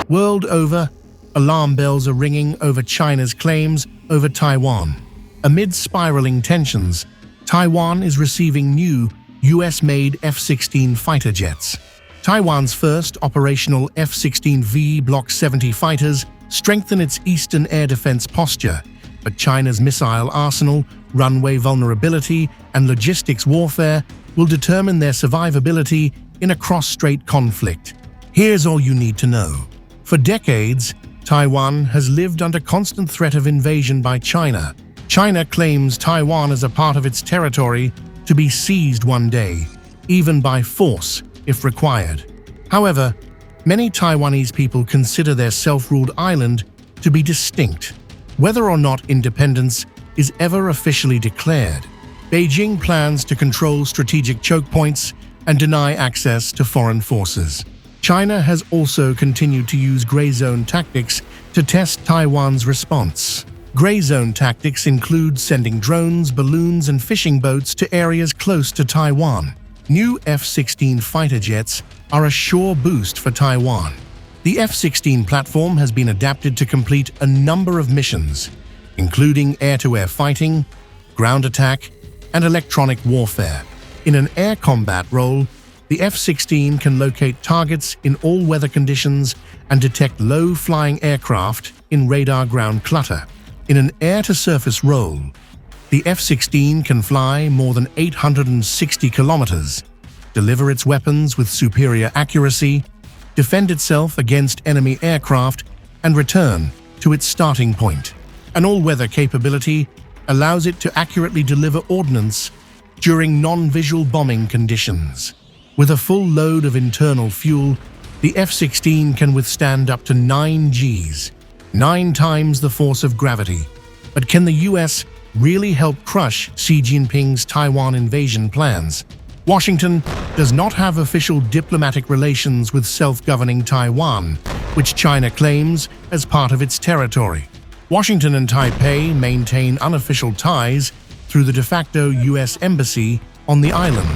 World over, alarm bells are ringing over China's claims over Taiwan. Amid spiraling tensions, Taiwan is receiving new US-made F-16 fighter jets. Taiwan's first operational F-16V Block 70 fighters strengthen its eastern air defense posture, but China's missile arsenal, runway vulnerability, and logistics warfare will determine their survivability in a cross-strait conflict. Here's all you need to know. For decades, Taiwan has lived under constant threat of invasion by China. China claims Taiwan as a part of its territory to be seized one day, even by force if required. However, many Taiwanese people consider their self-ruled island to be distinct, whether or not independence is ever officially declared. Beijing plans to control strategic choke points and deny access to foreign forces. China has also continued to use gray zone tactics to test Taiwan's response. Gray zone tactics include sending drones, balloons, and fishing boats to areas close to Taiwan. New F-16 fighter jets are a sure boost for Taiwan. The F-16 platform has been adapted to complete a number of missions, including air-to-air fighting, ground attack, and electronic warfare. In an air combat role, the F-16 can locate targets in all weather conditions and detect low-flying aircraft in radar ground clutter. In an air-to-surface role, the F-16 can fly more than 860 kilometers, deliver its weapons with superior accuracy, defend itself against enemy aircraft, and return to its starting point. An all-weather capability allows it to accurately deliver ordnance during non-visual bombing conditions. With a full load of internal fuel, the F-16 can withstand up to 9 Gs, 9 times the force of gravity. But can the US really help crush Xi Jinping's Taiwan invasion plans? Washington does not have official diplomatic relations with self-governing Taiwan, which China claims as part of its territory. Washington and Taipei maintain unofficial ties through the de facto US embassy on the island.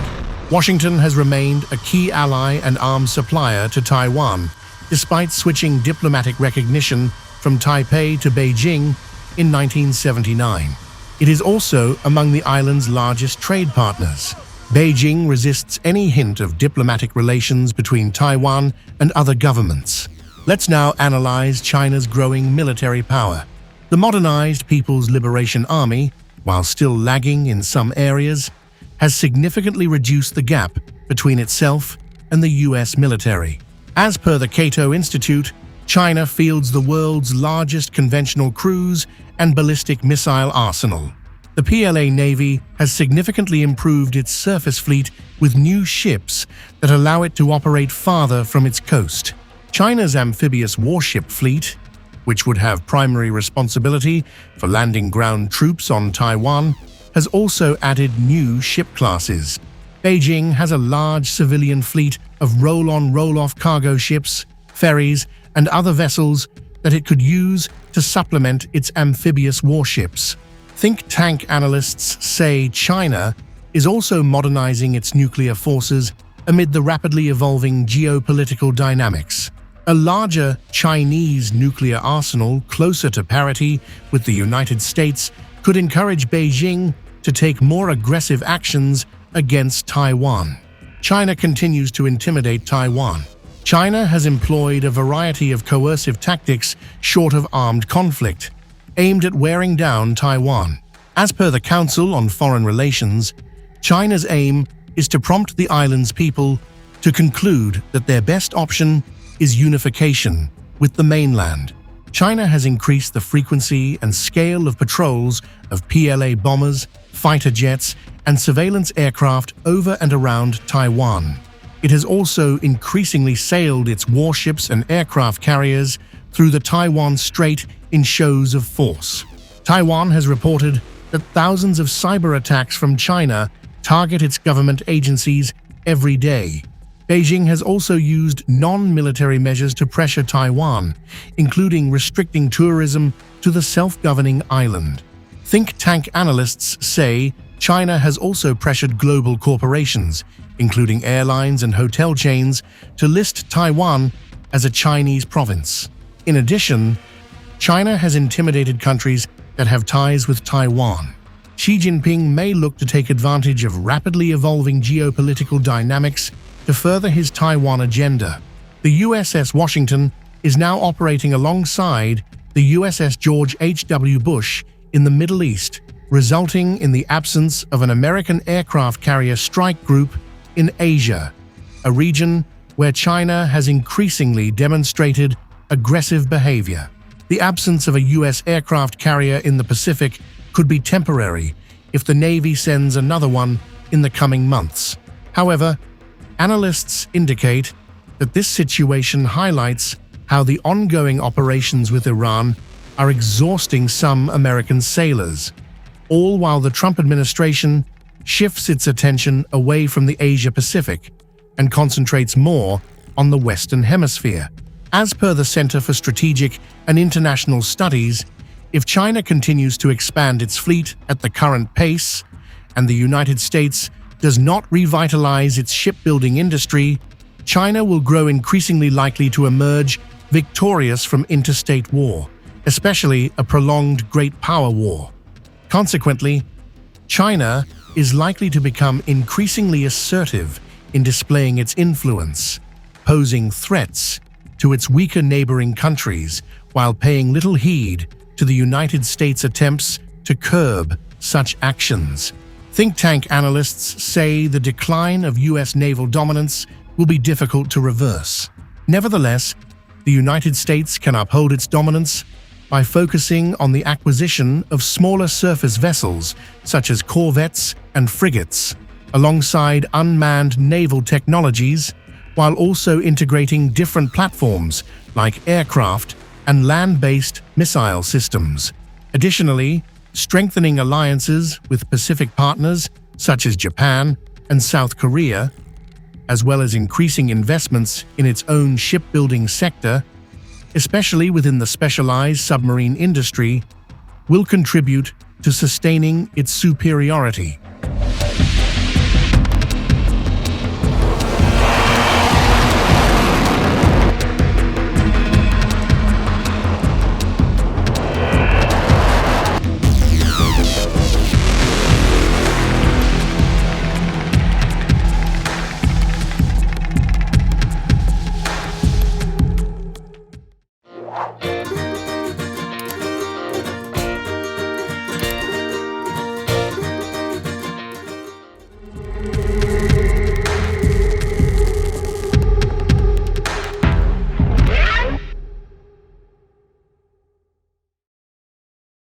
Washington has remained a key ally and arms supplier to Taiwan, despite switching diplomatic recognition from Taipei to Beijing in 1979. It is also among the island's largest trade partners. Beijing resists any hint of diplomatic relations between Taiwan and other governments. Let's now analyze China's growing military power. The modernized People's Liberation Army, while still lagging in some areas, has significantly reduced the gap between itself and the US military. As per the Cato Institute, China fields the world's largest conventional cruise and ballistic missile arsenal. The PLA Navy has significantly improved its surface fleet with new ships that allow it to operate farther from its coast. China's amphibious warship fleet, which would have primary responsibility for landing ground troops on Taiwan, has also added new ship classes. Beijing has a large civilian fleet of roll-on roll-off cargo ships, ferries, and other vessels that it could use to supplement its amphibious warships. Think tank analysts say China is also modernizing its nuclear forces amid the rapidly evolving geopolitical dynamics. A larger Chinese nuclear arsenal closer to parity with the United States could encourage Beijing to take more aggressive actions against Taiwan. China continues to intimidate Taiwan. China has employed a variety of coercive tactics short of armed conflict, aimed at wearing down Taiwan. As per the Council on Foreign Relations, China's aim is to prompt the island's people to conclude that their best option is unification with the mainland. China has increased the frequency and scale of patrols of PLA bombers, fighter jets, and surveillance aircraft over and around Taiwan. It has also increasingly sailed its warships and aircraft carriers through the Taiwan Strait in shows of force. Taiwan has reported that thousands of cyber attacks from China target its government agencies every day. Beijing has also used non-military measures to pressure Taiwan, including restricting tourism to the self-governing island. Think tank analysts say China has also pressured global corporations, including airlines and hotel chains, to list Taiwan as a Chinese province. In addition, China has intimidated countries that have ties with Taiwan. Xi Jinping may look to take advantage of rapidly evolving geopolitical dynamics to further his Taiwan agenda. The USS Washington is now operating alongside the USS George H.W. Bush in the Middle East, resulting in the absence of an American aircraft carrier strike group in Asia, a region where China has increasingly demonstrated aggressive behavior. The absence of a U.S. aircraft carrier in the Pacific could be temporary if the Navy sends another one in the coming months. However, analysts indicate that this situation highlights how the ongoing operations with Iran are exhausting some American sailors, all while the Trump administration shifts its attention away from the Asia-Pacific and concentrates more on the Western Hemisphere. As per the Center for Strategic and International Studies, if China continues to expand its fleet at the current pace and the United States does not revitalize its shipbuilding industry, China will grow increasingly likely to emerge victorious from interstate war, especially a prolonged great power war. Consequently, China is likely to become increasingly assertive in displaying its influence, posing threats to its weaker neighboring countries while paying little heed to the United States' attempts to curb such actions. Think tank analysts say the decline of U.S. naval dominance will be difficult to reverse. Nevertheless, the United States can uphold its dominance by focusing on the acquisition of smaller surface vessels such as corvettes and frigates, alongside unmanned naval technologies, while also integrating different platforms like aircraft and land-based missile systems. Additionally, strengthening alliances with Pacific partners such as Japan and South Korea, as well as increasing investments in its own shipbuilding sector, especially within the specialized submarine industry, will contribute to sustaining its superiority.